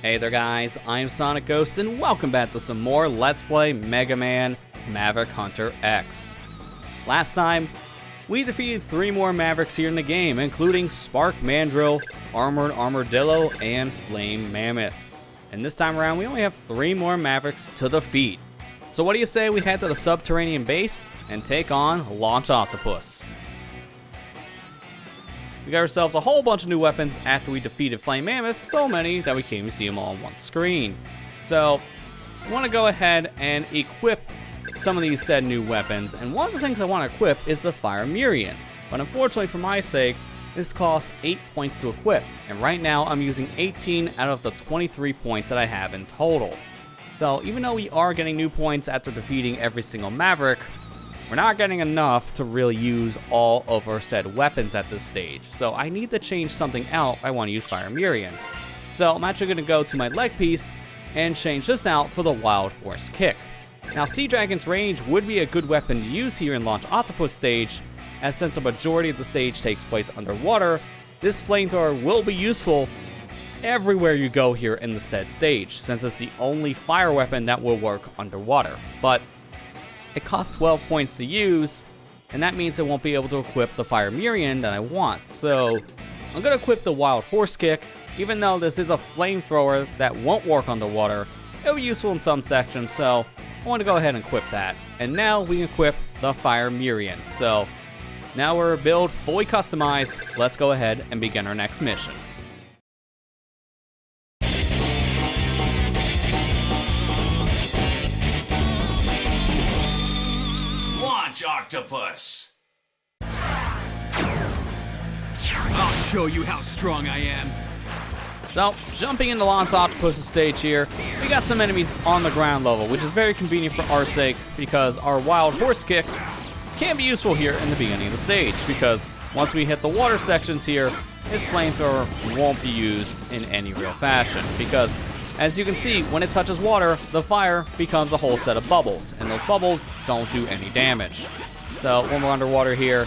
Hey there guys, I'm SonicGhost and welcome back to some more Let's Play Mega Man Maverick Hunter X. Last time, we defeated 3 more Mavericks here in the game, including Spark Mandrill, Armored Armadillo, and Flame Mammoth. And this time around, we only have 3 more Mavericks to defeat. So what do you say we head to the subterranean base and take on Launch Octopus? We got ourselves a whole bunch of new weapons after we defeated Flame Mammoth, so many that we can't even see them all on one screen. So, I want to go ahead and equip some of these said new weapons, and one of the things I want to equip is the Fire Murian. But unfortunately for my sake, this costs 8 points to equip, and right now I'm using 18 out of the 23 points that I have in total. So, even though we are getting new points after defeating every single Maverick, we're not getting enough to really use all of our said weapons at this stage, so I need to change something out if I want to use Fire Murian. So I'm actually going to go to my leg piece and change this out for the Wild Horse Kick. Now Sea Dragon's range would be a good weapon to use here in Launch Octopus stage, as since a majority of the stage takes place underwater, this flamethrower will be useful everywhere you go here in the said stage, since it's the only fire weapon that will work underwater. But it costs 12 points to use, and that means I won't be able to equip the Fire Murian that I want. So I'm going to equip the Wild Horse Kick. Even though this is a flamethrower that won't work underwater, it'll be useful in some sections, so I want to go ahead and equip that. And now we can equip the Fire Murian. So now we're build fully customized. Let's go ahead and begin our next mission. Launch Octopus! I'll show you how strong I am. So, jumping into Launch Octopus' stage here, we got some enemies on the ground level, which is very convenient for our sake because our Wild Horse Kick can be useful here in the beginning of the stage, because once we hit the water sections here, this flamethrower won't be used in any real fashion, because as you can see, when it touches water, the fire becomes a whole set of bubbles, and those bubbles don't do any damage. So when we're underwater here,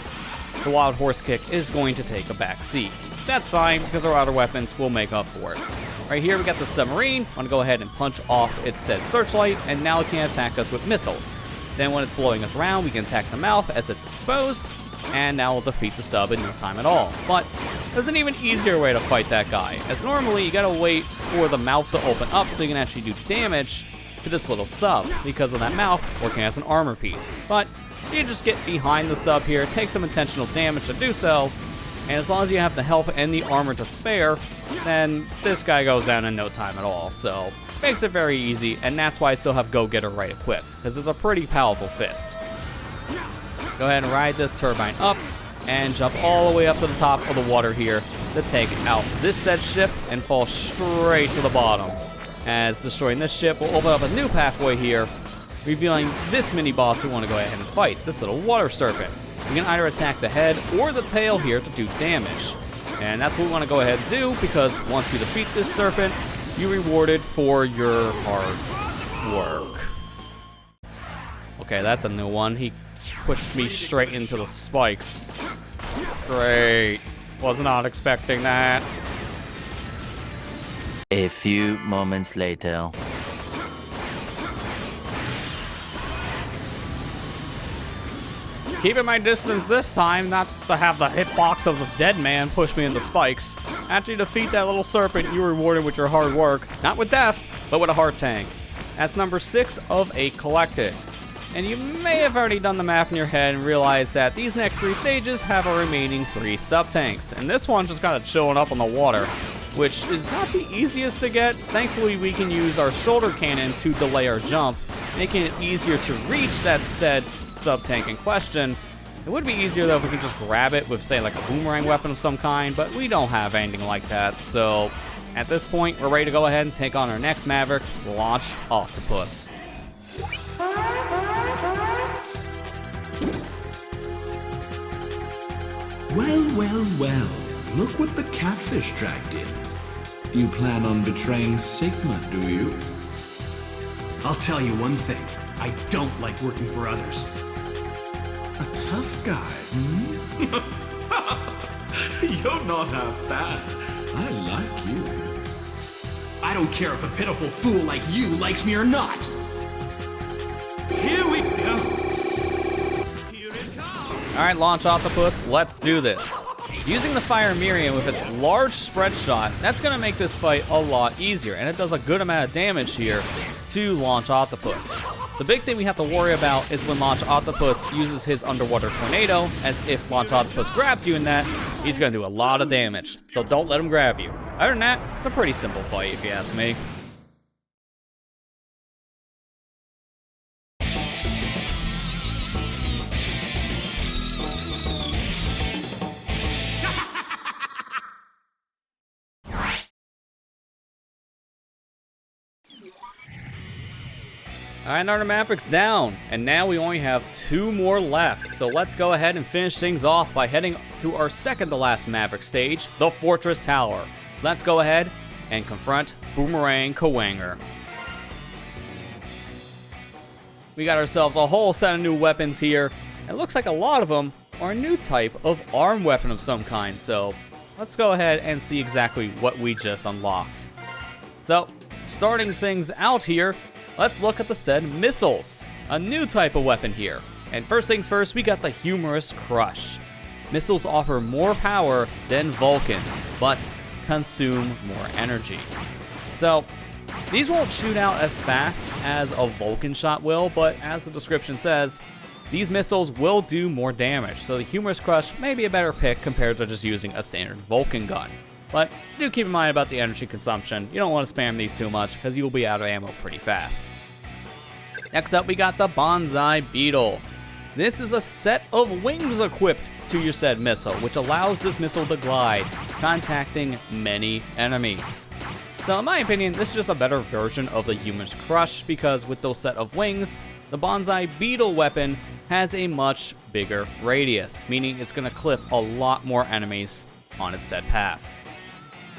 the Wild Horse Kick is going to take a back seat. That's fine, because our other weapons will make up for it. Right here, we got the submarine. I'm going to go ahead and punch off its said searchlight, and now it can attack us with missiles. Then when it's blowing us around, we can attack the mouth as it's exposed, and now we'll defeat the sub in no time at all. But there's an even easier way to fight that guy, as normally you gotta wait for the mouth to open up so you can actually do damage to this little sub, because of that mouth working as an armor piece. But you just get behind the sub here, take some intentional damage to do so, and as long as you have the health and the armor to spare, then this guy goes down in no time at all. So makes it very easy, and that's why I still have Go-Getter right equipped, because it's a pretty powerful fist. Go ahead and ride this turbine up and jump all the way up to the top of the water here to take out this said ship and fall straight to the bottom, as destroying this ship will open up a new pathway here, revealing this mini boss we want to go ahead and fight, this little water serpent. You can either attack the head or the tail here to do damage, and that's what we want to go ahead and do, because once you defeat this serpent, you're rewarded for your hard work. Okay, that's a new one. He pushed me straight into the spikes. Great. Was not expecting that. A few moments later. Keeping my distance this time, not to have the hitbox of the dead man push me into spikes. After you defeat that little serpent, you're rewarded with your hard work. Not with death, but with a heart tank. That's number 6 of 8 collected. And you may have already done the math in your head and realized that these next 3 stages have a remaining 3 sub-tanks. And this one's just kind of chilling up on the water, which is not the easiest to get. Thankfully, we can use our shoulder cannon to delay our jump, making it easier to reach that said sub-tank in question. It would be easier though if we could just grab it with, say, like a boomerang weapon of some kind, but we don't have anything like that. So at this point, we're ready to go ahead and take on our next Maverick, Launch Octopus. Well, look what the catfish dragged in. You plan on betraying Sigma, do you? I'll tell you one thing. I don't like working for others. A tough guy, hmm? You're not half bad. I like you. I don't care if a pitiful fool like you likes me or not. Here we go. Here it comes. Alright, Launch Octopus, let's do this. Using the Fire Miriam with its large spread shot, that's going to make this fight a lot easier, and it does a good amount of damage here to Launch Octopus. The big thing we have to worry about is when Launch Octopus uses his underwater tornado, as if Launch Octopus grabs you in that, he's going to do a lot of damage, so don't let him grab you. Other than that, it's a pretty simple fight if you ask me. Alright, our Maverick's down, and now we only have 2 more left. So let's go ahead and finish things off by heading to our second to last Maverick stage, the Fortress Tower. Let's go ahead and confront Boomerang Kuwanger. We got ourselves a whole set of new weapons here. It looks like a lot of them are a new type of arm weapon of some kind, so let's go ahead and see exactly what we just unlocked. So, starting things out here, let's look at the said missiles. A new type of weapon here. And first things first, we got the Humorous Crush. Missiles offer more power than Vulcans, but consume more energy. So, these won't shoot out as fast as a Vulcan shot will, but as the description says, these missiles will do more damage. So the Humorous Crush may be a better pick compared to just using a standard Vulcan gun. But do keep in mind about the energy consumption. You don't want to spam these too much because you'll be out of ammo pretty fast. Next up, we got the Bonsai Beetle. This is a set of wings equipped to your said missile, which allows this missile to glide, contacting many enemies. So in my opinion, this is just a better version of the Humorous Crush because with those set of wings, the Bonsai Beetle weapon has a much bigger radius, meaning it's going to clip a lot more enemies on its said path.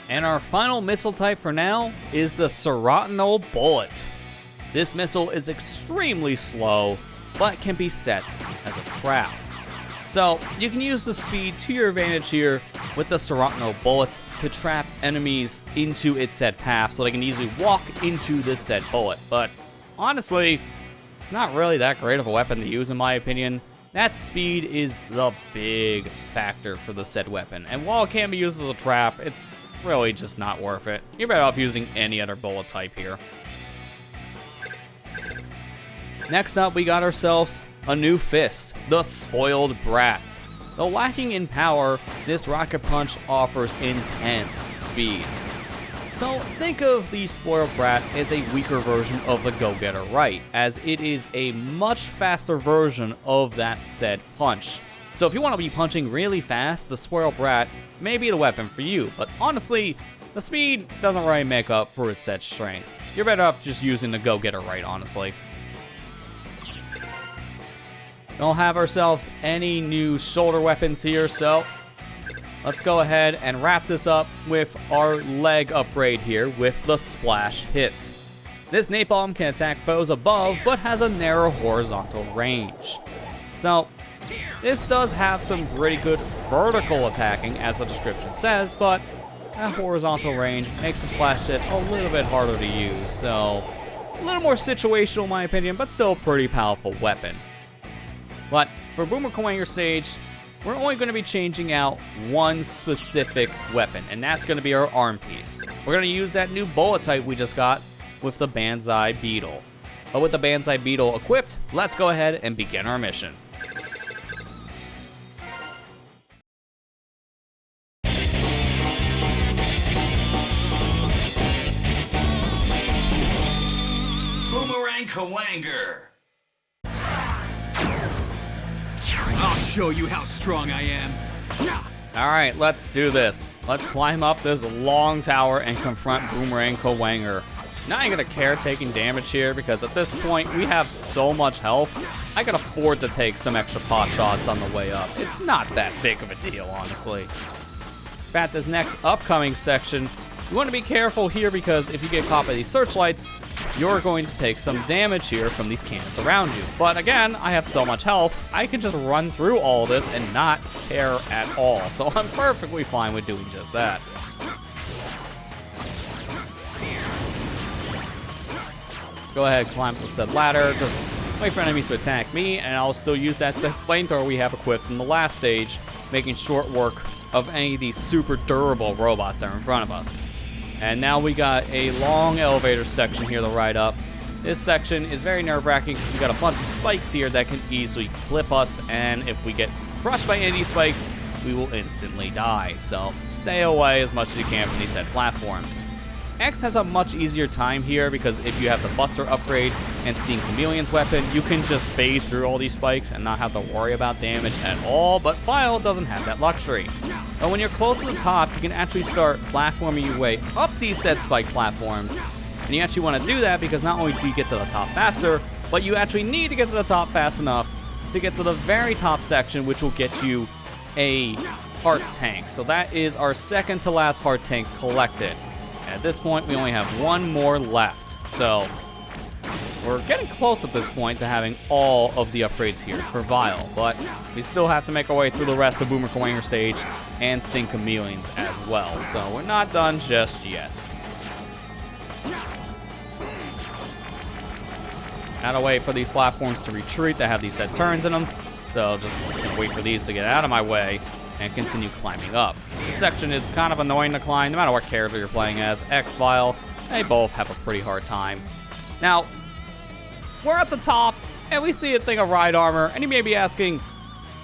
And our final missile type for now is the Serotino Bullet. This missile is extremely slow, but can be set as a trap. So you can use the speed to your advantage here with the Serotino Bullet to trap enemies into its said path so they can easily walk into this said bullet. But honestly, it's not really that great of a weapon to use in my opinion. That speed is the big factor for the said weapon. And while it can be used as a trap, it's really just not worth it. You're better off using any other bullet type here. Next up, we got ourselves a new fist, the Spoiled Brat. Though lacking in power, this rocket punch offers intense speed. So think of the Spoiled Brat as a weaker version of the Go-Getter Right, as it is a much faster version of that said punch. So if you want to be punching really fast, the Spoiled Brat may be the weapon for you, but honestly, the speed doesn't really make up for its said strength. You're better off just using the Go-Getter Right, honestly. Don't have ourselves any new shoulder weapons here, so let's go ahead and wrap this up with our leg upgrade here with the Splash Hit. This napalm can attack foes above, but has a narrow horizontal range. So this does have some pretty good vertical attacking, as the description says, but that horizontal range makes the Splash Hit a little bit harder to use, so a little more situational in my opinion, but still a pretty powerful weapon. But for Boomerang Kuwanger stage, we're only going to be changing out one specific weapon, and that's going to be our arm piece. We're going to use that new bullet type we just got with the Bonsai Beetle. But with the Bonsai Beetle equipped, let's go ahead and begin our mission. Boomerang Kuwanger. I'll show you how strong I am. Alright, let's do this. Let's climb up this long tower and confront Boomerang Kuwanger. Not even gonna care taking damage here because at this point we have so much health. I can afford to take some extra pot shots on the way up. It's not that big of a deal, honestly. At this next upcoming section, you want to be careful here because if you get caught by these searchlights, you're going to take some damage here from these cannons around you. But again, I have so much health, I can just run through all this and not care at all. So I'm perfectly fine with doing just that. go ahead and climb up the said ladder. Just wait for enemies to attack me, and I'll still use that said flamethrower we have equipped from the last stage, making short work of any of these super durable robots that are in front of us. And now we got a long elevator section here to ride up. This section is very nerve-wracking because we got a bunch of spikes here that can easily clip us, and if we get crushed by any of these spikes, we will instantly die. So stay away as much as you can from these said platforms. X has a much easier time here because if you have the Buster upgrade and Sting Chameleon's weapon, you can just phase through all these spikes and not have to worry about damage at all, but Vile doesn't have that luxury. But when you're close to the top, you can actually start platforming your way up these said spike platforms. And you actually want to do that because not only do you get to the top faster, but you actually need to get to the top fast enough to get to the very top section, which will get you a heart tank. So that is our second to last heart tank collected. At this point, we only have one more left. So we're getting close at this point to having all of the upgrades here for Vile, but we still have to make our way through the rest of Boomerang Kuwanger stage and Sting Chameleons as well. So we're not done just yet. Gotta wait for these platforms to retreat. They have these set turns in them. So just gonna wait for these to get out of my way and continue climbing up. This section is kind of annoying to climb, no matter what character you're playing as. X, Vile, they both have a pretty hard time. Now, we're at the top, and we see a thing of ride armor, and you may be asking,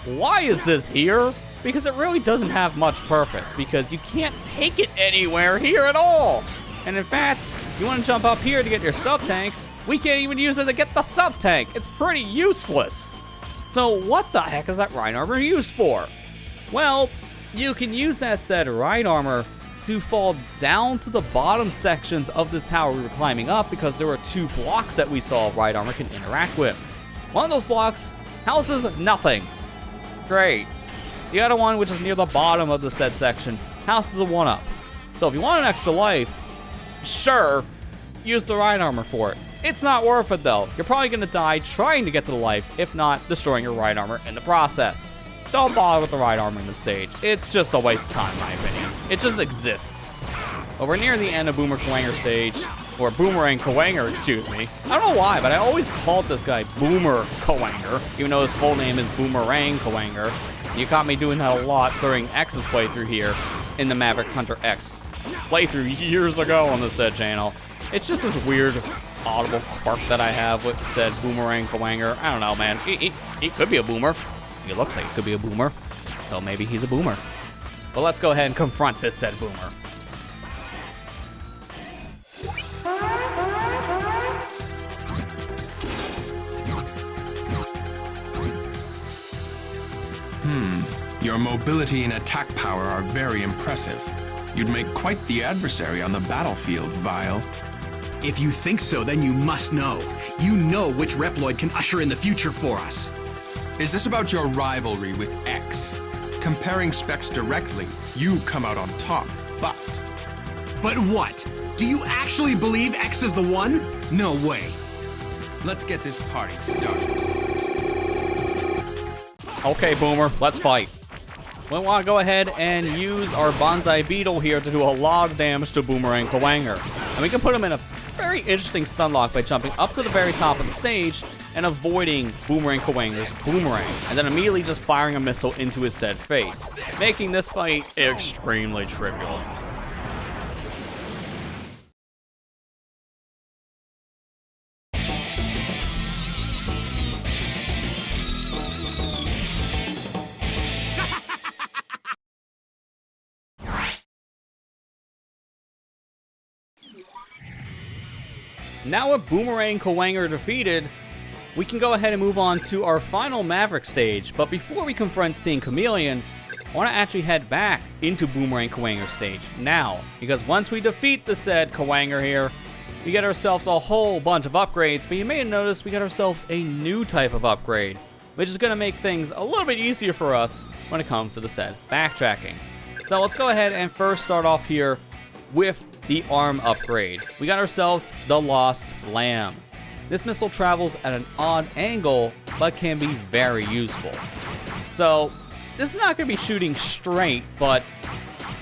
why is this here? Because it really doesn't have much purpose, because you can't take it anywhere here at all. And in fact, you want to jump up here to get your sub-tank, we can't even use it to get the sub-tank. It's pretty useless. So what the heck is that ride armor used for? Well, you can use that said ride armor to fall down to the bottom sections of this tower we were climbing up because there were two blocks that we saw ride armor can interact with. One of those blocks houses nothing. Great. The other one, which is near the bottom of the said section, houses a 1-up. So if you want an extra life, sure, use the ride armor for it. It's not worth it though. You're probably gonna die trying to get to the life, if not destroying your ride armor in the process. Don't bother with the ride armor in the stage. It's just a waste of time, in my opinion. It just exists. Well, we're near the end of Boomerang Kuwanger stage, or Boomerang Kuwanger, excuse me. I don't know why, but I always called this guy Boomer Kuwanger, even though his full name is Boomerang Kuwanger. You caught me doing that a lot during X's playthrough here in the Maverick Hunter X playthrough years ago on the said channel. It's just this weird audible quirk that I have with said Boomerang Kuwanger. I don't know, man. He could be a boomer. He looks like he could be a boomer. So maybe he's a boomer. But let's go ahead and confront this said boomer. Your mobility and attack power are very impressive. You'd make quite the adversary on the battlefield, Vile. If you think so, then you must know. You know which Reploid can usher in the future for us. Is this about your rivalry with X? Comparing specs directly, you come out on top, but... But what? Do you actually believe X is the one? No way. Let's get this party started. Okay, Boomer, let's fight. We want to go ahead and use our Bonsai Beetle here to do a lot of damage to Boomerang Kuwanger. And we can put him in a very interesting stun lock by jumping up to the very top of the stage and avoiding Boomerang Kuwanger's boomerang, and then immediately just firing a missile into his said face, making this fight extremely trivial. Now with Boomerang Kuwanger defeated, we can go ahead and move on to our final Maverick stage. But before we confront Sting Chameleon, I want to actually head back into Boomerang Kuwanger stage now. Because once we defeat the said Kuwanger here, we get ourselves a whole bunch of upgrades. But you may have noticed we got ourselves a new type of upgrade, which is going to make things a little bit easier for us when it comes to the said backtracking. So let's go ahead and first start off here with the arm upgrade. We got ourselves the Lost Lamb. This missile travels at an odd angle, but can be very useful. So this is not going to be shooting straight, but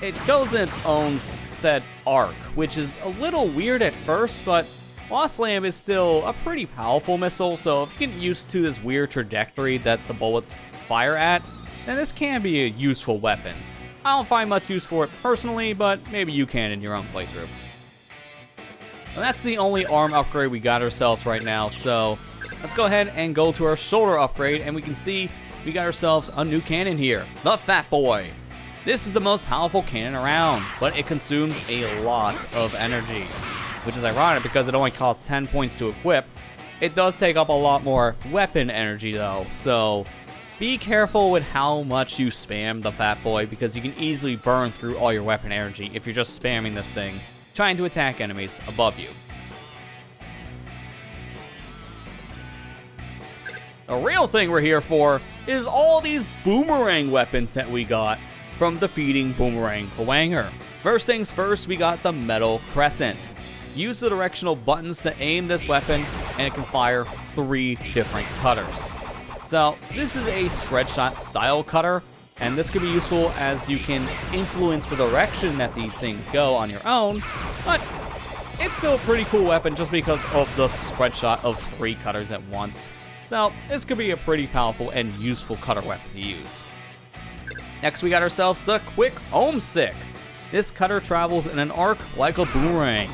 it goes in its own set arc, which is a little weird at first, but While Slam is still a pretty powerful missile, so if you get used to this weird trajectory that the bullets fire at, then this can be a useful weapon. I don't find much use for it personally, but maybe you can in your own playthrough. And that's the only arm upgrade we got ourselves right now, so let's go ahead and go to our shoulder upgrade, and we can see we got ourselves a new cannon here, the Fat Boy. This is the most powerful cannon around, but it consumes a lot of energy, which is ironic because it only costs 10 points to equip. It does take up a lot more weapon energy though, so be careful with how much you spam the Fat Boy because you can easily burn through all your weapon energy if you're just spamming this thing, trying to attack enemies above you. The real thing we're here for is all these boomerang weapons that we got from defeating Boomerang Kuwanger. First things first, we got the Metal Crescent. Use the directional buttons to aim this weapon, and it can fire 3 different cutters. So this is a spread shot style cutter, and this could be useful as you can influence the direction that these things go on your own, but it's still a pretty cool weapon just because of the spread shot of 3 cutters at once. So this could be a pretty powerful and useful cutter weapon to use. Next, we got ourselves the Quick Homesick. This cutter travels in an arc like a boomerang.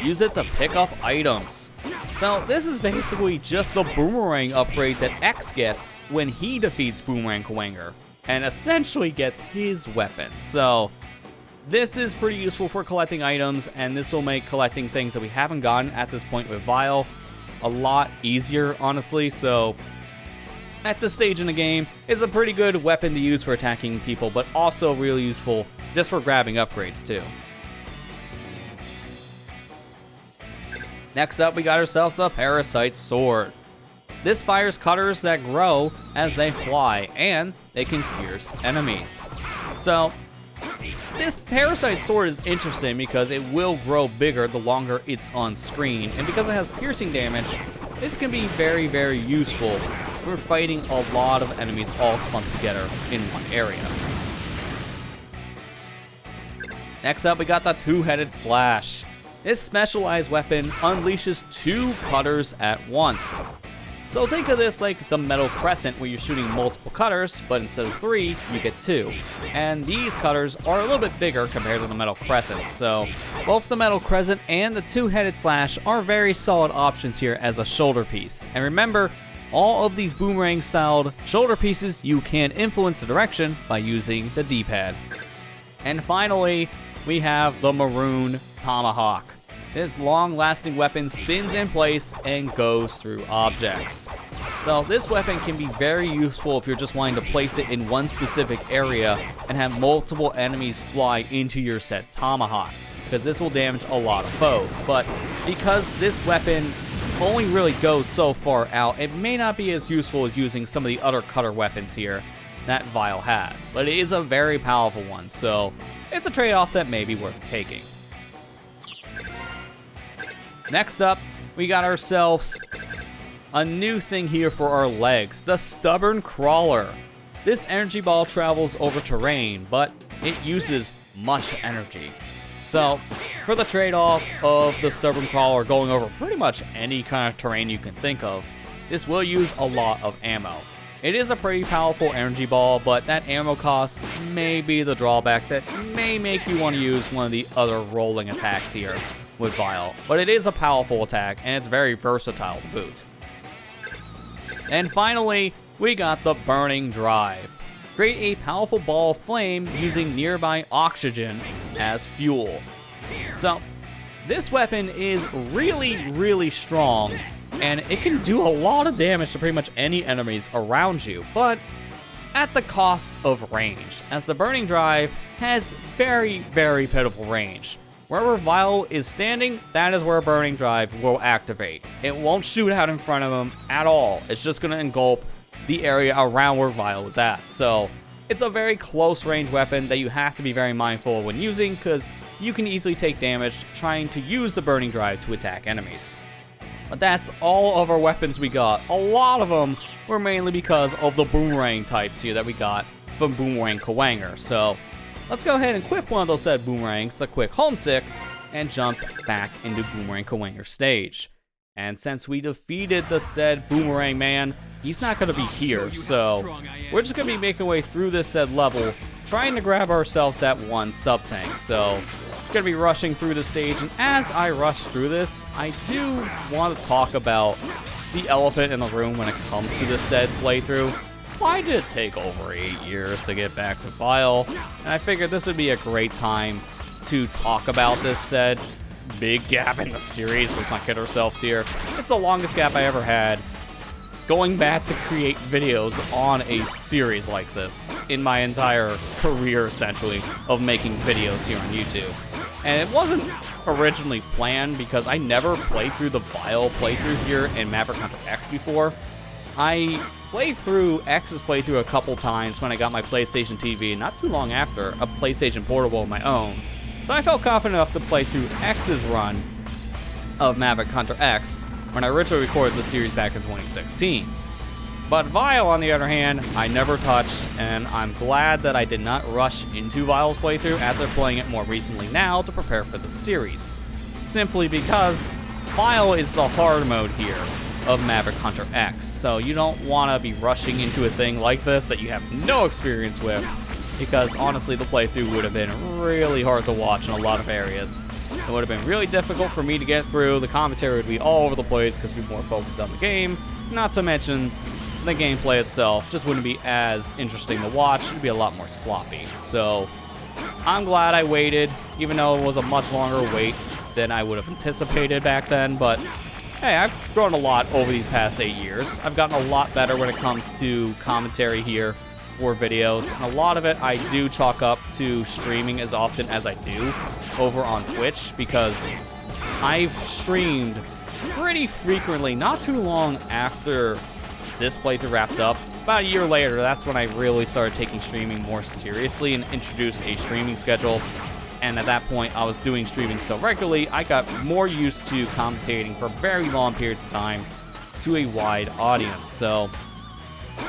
Use it to pick up items. So this is basically just the boomerang upgrade that X gets when he defeats Boomerang Kuwanger, and essentially gets his weapon. So this is pretty useful for collecting items, and this will make collecting things that we haven't gotten at this point with Vile a lot easier, honestly. So at this stage in the game, it's a pretty good weapon to use for attacking people, but also really useful just for grabbing upgrades too. Next up, we got ourselves the Parasite Sword. This fires cutters that grow as they fly, and they can pierce enemies. So this Parasite Sword is interesting because it will grow bigger the longer it's on screen, and because it has piercing damage, this can be very, very useful. We're fighting a lot of enemies all clumped together in one area. Next up, we got the Two-Headed Slash. This specialized weapon unleashes 2 cutters at once. So think of this like the Metal Crescent, where you're shooting multiple cutters, but instead of 3, you get 2. And these cutters are a little bit bigger compared to the Metal Crescent, so both the Metal Crescent and the Two-Headed Slash are very solid options here as a shoulder piece. And remember, all of these boomerang-styled shoulder pieces, you can influence the direction by using the D-pad. And finally, we have the Maroon Tomahawk. This long-lasting weapon spins in place and goes through objects. So this weapon can be very useful if you're just wanting to place it in one specific area and have multiple enemies fly into your set Tomahawk, because this will damage a lot of foes. But because this weapon only really goes so far out, it may not be as useful as using some of the other cutter weapons here that Vile has. But it is a very powerful one, so it's a trade-off that may be worth taking. Next up, we got ourselves a new thing here for our legs, the Stubborn Crawler. This energy ball travels over terrain, but it uses much energy. So, for the trade-off of the Stubborn Crawler going over pretty much any kind of terrain you can think of, this will use a lot of ammo. It is a pretty powerful energy ball, but that ammo cost may be the drawback that may make you want to use one of the other rolling attacks here with Vile. But it is a powerful attack, and it's very versatile to boot. And finally, we got the Burning Drive. Create a powerful ball of flame using nearby oxygen as fuel. So, this weapon is really, really strong, and it can do a lot of damage to pretty much any enemies around you, but at the cost of range, as the Burning Drive has very, very pitiful range. Wherever Vile is standing, that is where Burning Drive will activate. It won't shoot out in front of him at all. It's just going to engulf the area around where Vile is at. So it's a very close range weapon that you have to be very mindful of when using, because you can easily take damage trying to use the Burning Drive to attack enemies. But that's all of our weapons we got. A lot of them were mainly because of the boomerang types here that we got from Boomerang Kuwanger. So let's go ahead and equip one of those said boomerangs, the Quick Homesick, and jump back into Boomerang Kuwanger stage. And since we defeated the said Boomerang Man, he's not going to be here, so we're just going to be making our way through this said level, trying to grab ourselves that one sub-tank. So we're going to be rushing through the stage, and as I rush through this, I do want to talk about the elephant in the room when it comes to this said playthrough. Why did it take over 8 years to get back to Vile? And I figured this would be a great time to talk about this said big gap in the series. Let's not kid ourselves here. It's the longest gap I ever had going back to create videos on a series like this in my entire career, essentially, of making videos here on YouTube. And it wasn't originally planned because I never played through the Vile playthrough here in Maverick Hunter X before. I played through X's playthrough a couple times when I got my PlayStation TV, not too long after, a PlayStation Portable of my own. But I felt confident enough to play through X's run of Maverick Hunter X when I originally recorded the series back in 2016. But Vile, on the other hand, I never touched, and I'm glad that I did not rush into Vile's playthrough after playing it more recently now to prepare for the series. Simply because Vile is the hard mode here of Maverick Hunter X, so you don't want to be rushing into a thing like this that you have no experience with, because honestly the playthrough would have been really hard to watch in a lot of areas. It would have been really difficult for me to get through, the commentary would be all over the place because we'd be more focused on the game, not to mention the gameplay itself just wouldn't be as interesting to watch, it'd be a lot more sloppy. So I'm glad I waited, even though it was a much longer wait than I would have anticipated back then, but hey, I've grown a lot over these past 8 years. I've gotten a lot better when it comes to commentary here for videos, and a lot of it I do chalk up to streaming as often as I do over on Twitch, because I've streamed pretty frequently not too long after this playthrough wrapped up. About a year later, that's when I really started taking streaming more seriously and introduced a streaming schedule. And at that point, I was doing streaming so regularly, I got more used to commentating for very long periods of time to a wide audience. So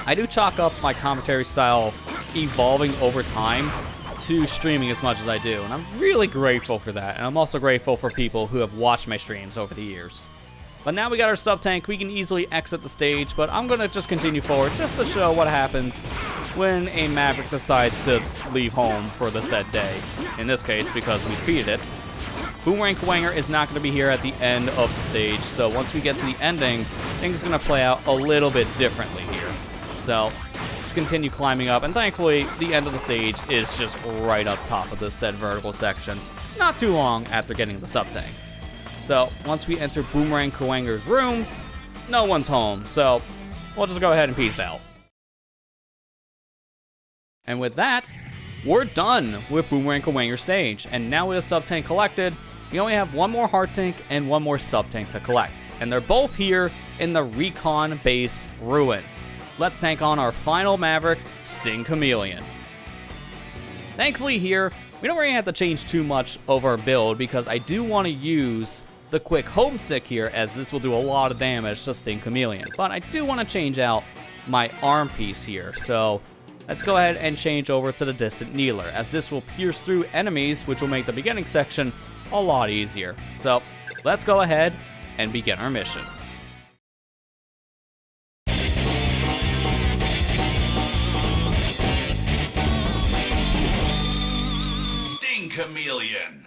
I do chalk up my commentary style evolving over time to streaming as much as I do. And I'm really grateful for that. And I'm also grateful for people who have watched my streams over the years. But now we got our sub-tank, we can easily exit the stage, but I'm going to just continue forward just to show what happens when a Maverick decides to leave home for the said day. In this case, because we defeated it. Boomerang Kuwanger is not going to be here at the end of the stage, so once we get to the ending, things are going to play out a little bit differently here. So, let's continue climbing up, and thankfully, the end of the stage is just right up top of this said vertical section, not too long after getting the sub-tank. So, once we enter Boomerang Kuwanger's room, no one's home, so we'll just go ahead and peace out. And with that, we're done with Boomerang Kuwanger stage, and now with a sub-tank collected, we only have one more hard tank and one more sub-tank to collect, and they're both here in the Recon Base Ruins. Let's tank on our final Maverick, Sting Chameleon. Thankfully here, we don't really have to change too much of our build because I do want to use the quick home stick here, as this will do a lot of damage to Sting Chameleon. But I do want to change out my arm piece here, so let's go ahead and change over to the Distant Kneeler, as this will pierce through enemies, which will make the beginning section a lot easier. So let's go ahead and begin our mission. Sting Chameleon.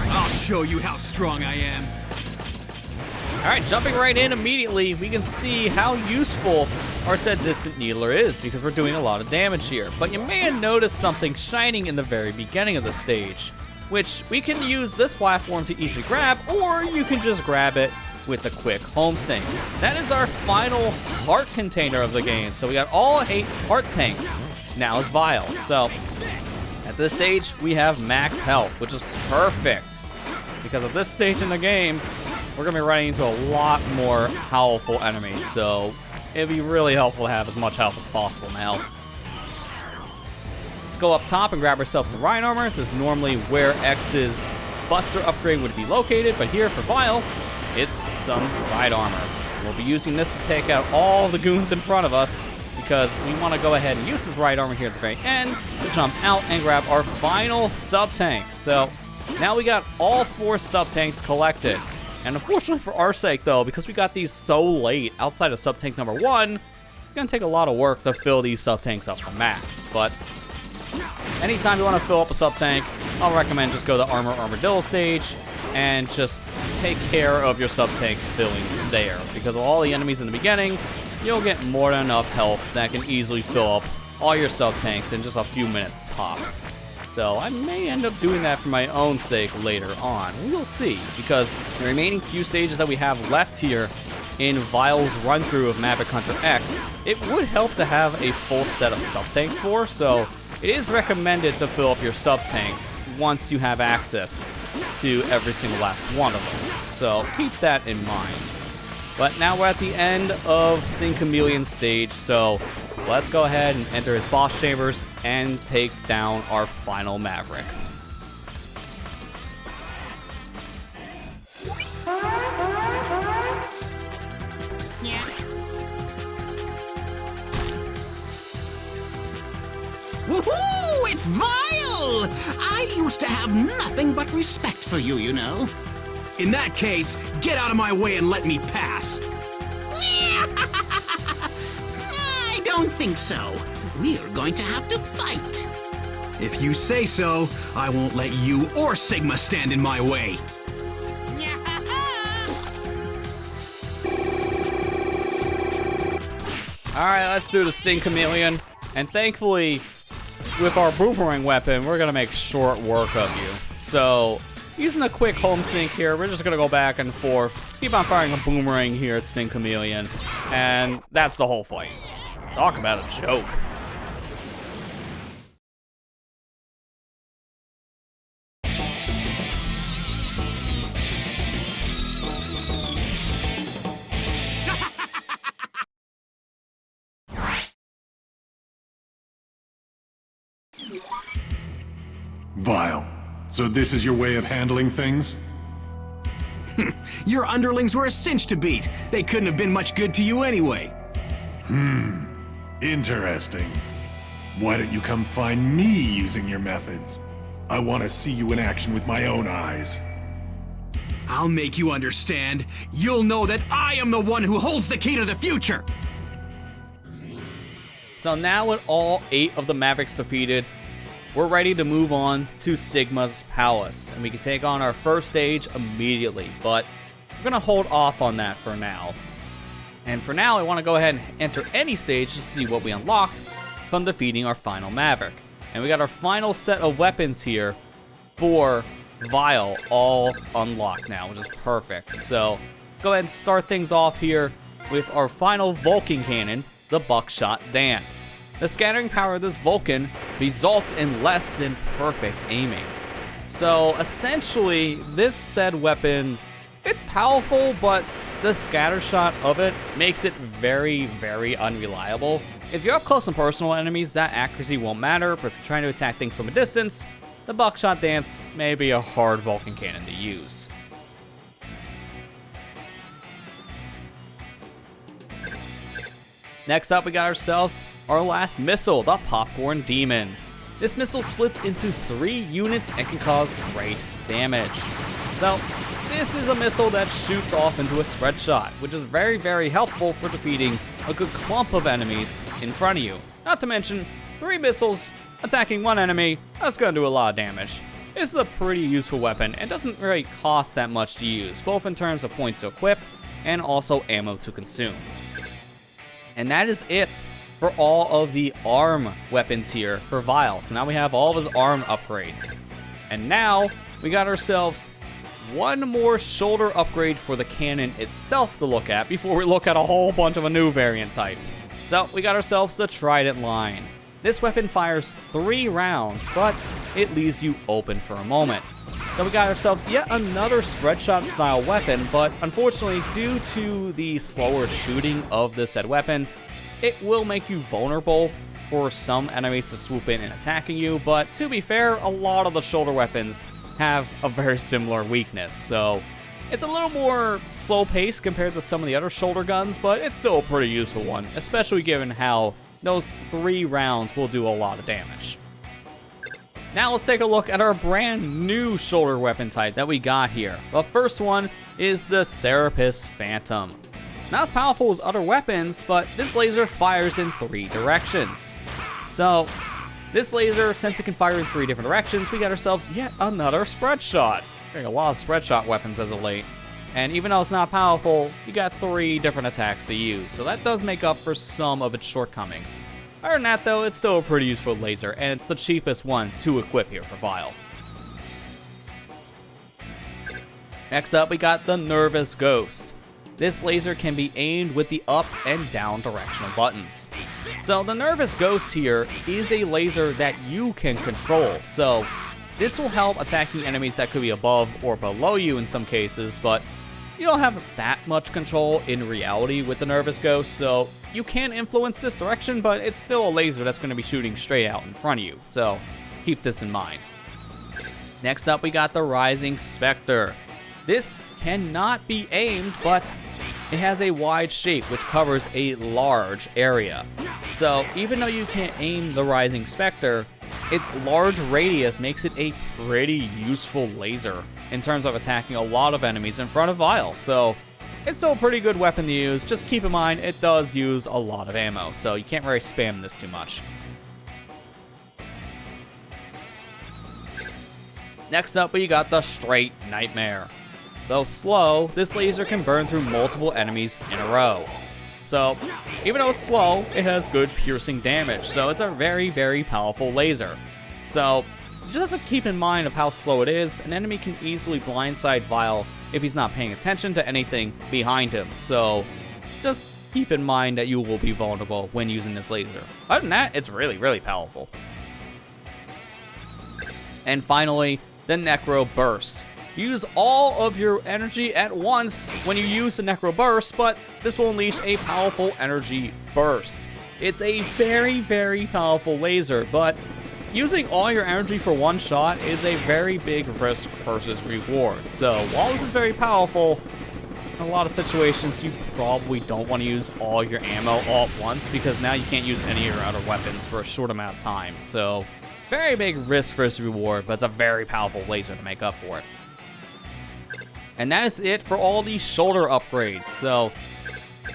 I'll show you how strong I am. Alright, jumping right in immediately, we can see how useful our said Distant Needler is, because we're doing a lot of damage here. But you may have noticed something shining in the very beginning of the stage, which we can use this platform to easily grab, or you can just grab it with a quick home sink. That is our final heart container of the game, so we got all 8 heart tanks. Now is vials, so at this stage we have max health, which is perfect, because at this stage in the game, we're going to be running into a lot more powerful enemies, so it'd be really helpful to have as much health as possible now. Let's go up top and grab ourselves some Rhine Armor. This is normally where X's Buster upgrade would be located, but here for Vile, it's some Ride Armor. We'll be using this to take out all the goons in front of us, because we want to go ahead and use this Ride Armor here at the very end to jump out and grab our final sub-tank. So Now we got all 4 sub-tanks collected. And unfortunately for our sake though, because we got these so late outside of sub-tank number 1, it's gonna take a lot of work to fill these sub-tanks up to max. But anytime you want to fill up a sub-tank, I'll recommend just go to Armadillo stage and just take care of your sub-tank filling there. Because of all the enemies in the beginning, you'll get more than enough health that can easily fill up all your sub-tanks in just a few minutes tops. So I may end up doing that for my own sake later on. We'll see, because the remaining few stages that we have left here in Vile's run-through of Maverick Hunter X, it would help to have a full set of sub-tanks for, so it is recommended to fill up your sub-tanks once you have access to every single last one of them. So keep that in mind. But now we're at the end of Sting Chameleon's stage, so let's go ahead and enter his boss chambers and take down our final Maverick. Woohoo! It's Vile! I used to have nothing but respect for you, you know. In that case, get out of my way and let me pass. I don't think so. We're going to have to fight. If you say so, I won't let you or Sigma stand in my way. Alright, let's do the Sting Chameleon. And thankfully, with our Boomerang weapon, we're going to make short work of you. So, using a quick home sync here, we're just going to go back and forth, keep on firing a Boomerang here at Sting Chameleon, and that's the whole fight. Talk about a joke. Vile. So this is your way of handling things? Your underlings were a cinch to beat. They couldn't have been much good to you anyway. Interesting. Why don't you come find me using your methods? I want to see you in action with my own eyes. I'll make you understand. You'll know that I am the one who holds the key to the future. So now with all 8 of the Mavericks defeated, we're ready to move on to Sigma's Palace, and we can take on our first stage immediately, but we're going to hold off on that for now. And for now, I want to go ahead and enter any stage to see what we unlocked from defeating our final Maverick. And we got our final set of weapons here for Vile all unlocked now, which is perfect. So go ahead and start things off here with our final Vulcan cannon, the Buckshot Dance. The scattering power of this Vulcan results in less than perfect aiming. So essentially, this said weapon, it's powerful, but the scatter shot of it makes it very, very unreliable. If you're up close and personal enemies, that accuracy won't matter, but if you're trying to attack things from a distance, the Buckshot Dance may be a hard Vulcan cannon to use. Next up, we got ourselves our last missile, the Popcorn Demon. This missile splits into 3 units and can cause great damage. So, this is a missile that shoots off into a spread shot, which is very, very helpful for defeating a good clump of enemies in front of you. Not to mention, 3 missiles attacking 1 enemy, that's going to do a lot of damage. This is a pretty useful weapon and doesn't really cost that much to use, both in terms of points to equip and also ammo to consume. And that is it for all of the ARM weapons here for Vile. So now we have all of his ARM upgrades. And now we got ourselves 1 more shoulder upgrade for the cannon itself to look at before we look at a whole bunch of a new variant type. So we got ourselves the Trident line. This weapon fires 3 rounds, but it leaves you open for a moment. So we got ourselves yet another spread shot style weapon, but unfortunately, due to the slower shooting of this said weapon, it will make you vulnerable for some enemies to swoop in and attacking you, but to be fair, a lot of the shoulder weapons have a very similar weakness, so it's a little more slow paced compared to some of the other shoulder guns, but it's still a pretty useful one, especially given how those 3 rounds will do a lot of damage. Now let's take a look at our brand new shoulder weapon type that we got here. The first one is the Serapis Phantom. Not as powerful as other weapons, but this laser fires in 3 directions. So, this laser, since it can fire in 3 different directions, we got ourselves yet another spread shot. Getting a lot of spread shot weapons as of late. And even though it's not powerful, you got 3 different attacks to use, so that does make up for some of its shortcomings. Other than that though, it's still a pretty useful laser, and it's the cheapest one to equip here for Vile. Next up, we got the Nervous Ghost. This laser can be aimed with the up and down directional buttons. So the Nervous Ghost here is a laser that you can control, so this will help attacking enemies that could be above or below you in some cases, but you don't have that much control in reality with the Nervous Ghost, so you can influence this direction, but it's still a laser that's going to be shooting straight out in front of you, so keep this in mind. Next up, we got the Rising Spectre. This cannot be aimed, but it has a wide shape which covers a large area. So even though you can't aim the Rising Spectre, its large radius makes it a pretty useful laser in terms of attacking a lot of enemies in front of Vile. So it's still a pretty good weapon to use. Just keep in mind it does use a lot of ammo, so you can't really spam this too much. Next up, we got the Straight Nightmare. Though slow, this laser can burn through multiple enemies in a row. So, even though it's slow, it has good piercing damage, so it's a very, very powerful laser. So, you just have to keep in mind of how slow it is. An enemy can easily blindside Vile if he's not paying attention to anything behind him, so just keep in mind that you will be vulnerable when using this laser. Other than that, it's really, really powerful. And finally, the Necro Burst. Use all of your energy at once when you use the Necro Burst, but this will unleash a powerful energy burst. It's a very, very powerful laser, but using all your energy for one shot is a very big risk versus reward. So while this is very powerful, in a lot of situations you probably don't want to use all your ammo all at once, because now you can't use any of your other weapons for a short amount of time. So very big risk versus reward, but it's a very powerful laser to make up for it. And that is it for all these shoulder upgrades. So,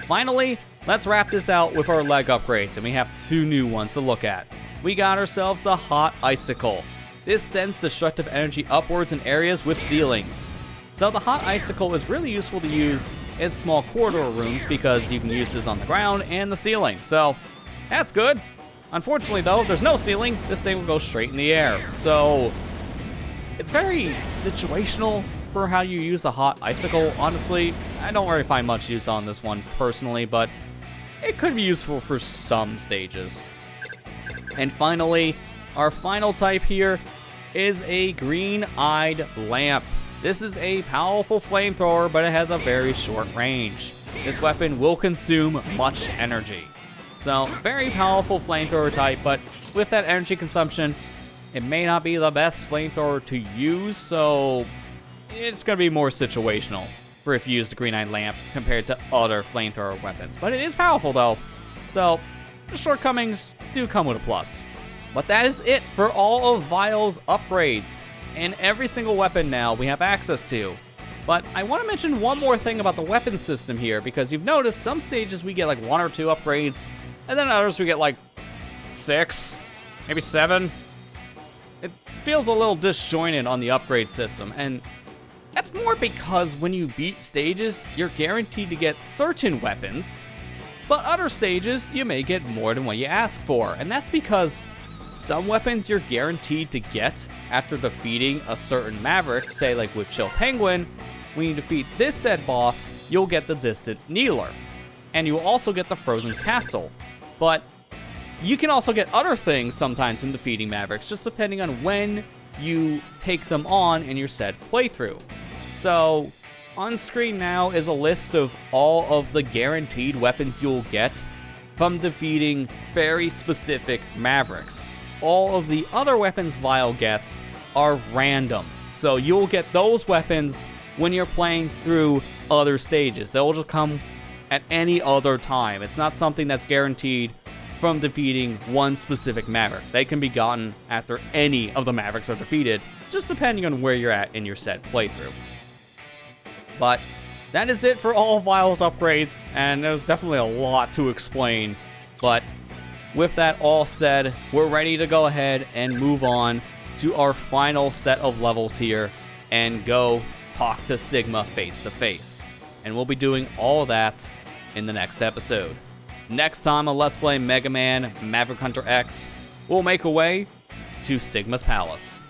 finally, let's wrap this out with our leg upgrades, and we have 2 new ones to look at. We got ourselves the Hot Icicle. This sends destructive energy upwards in areas with ceilings. So the Hot Icicle is really useful to use in small corridor rooms because you can use this on the ground and the ceiling. So, that's good. Unfortunately though, if there's no ceiling, this thing will go straight in the air. So, it's very situational for how you use a Hot Icicle. Honestly, I don't really find much use on this one personally, but it could be useful for some stages. And finally, our final type here is a Green-Eyed Lamp. This is a powerful flamethrower, but it has a very short range. This weapon will consume much energy. So, very powerful flamethrower type, but with that energy consumption, it may not be the best flamethrower to use, so it's going to be more situational for if you use the Green-Eyed Lamp compared to other flamethrower weapons. But it is powerful though, so the shortcomings do come with a plus. But that is it for all of Vile's upgrades, and every single weapon now we have access to. But I want to mention one more thing about the weapon system here, because you've noticed some stages we get like 1 or 2 upgrades, and then others we get like 6, maybe 7. It feels a little disjointed on the upgrade system, and that's more because when you beat stages, you're guaranteed to get certain weapons, but other stages, you may get more than what you ask for. And that's because some weapons you're guaranteed to get after defeating a certain Maverick, say like with Chill Penguin. When you defeat this said boss, you'll get the Distant Needler, and you'll also get the Frozen Castle. But you can also get other things sometimes when defeating Mavericks, just depending on when you take them on in your said playthrough. So, on screen now is a list of all of the guaranteed weapons you'll get from defeating very specific Mavericks. All of the other weapons Vile gets are random, so you'll get those weapons when you're playing through other stages. They'll just come at any other time. It's not something that's guaranteed from defeating one specific Maverick. They can be gotten after any of the Mavericks are defeated, just depending on where you're at in your set playthrough. But that is it for all of Vile's upgrades, and there's definitely a lot to explain. But with that all said, we're ready to go ahead and move on to our final set of levels here and go talk to Sigma face to face. And we'll be doing all of that in the next episode. Next time on Let's Play Mega Man Maverick Hunter X, we'll make our way to Sigma's Palace.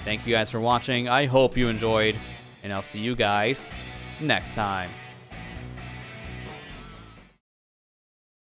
Thank you guys for watching. I hope you enjoyed, and I'll see you guys next time.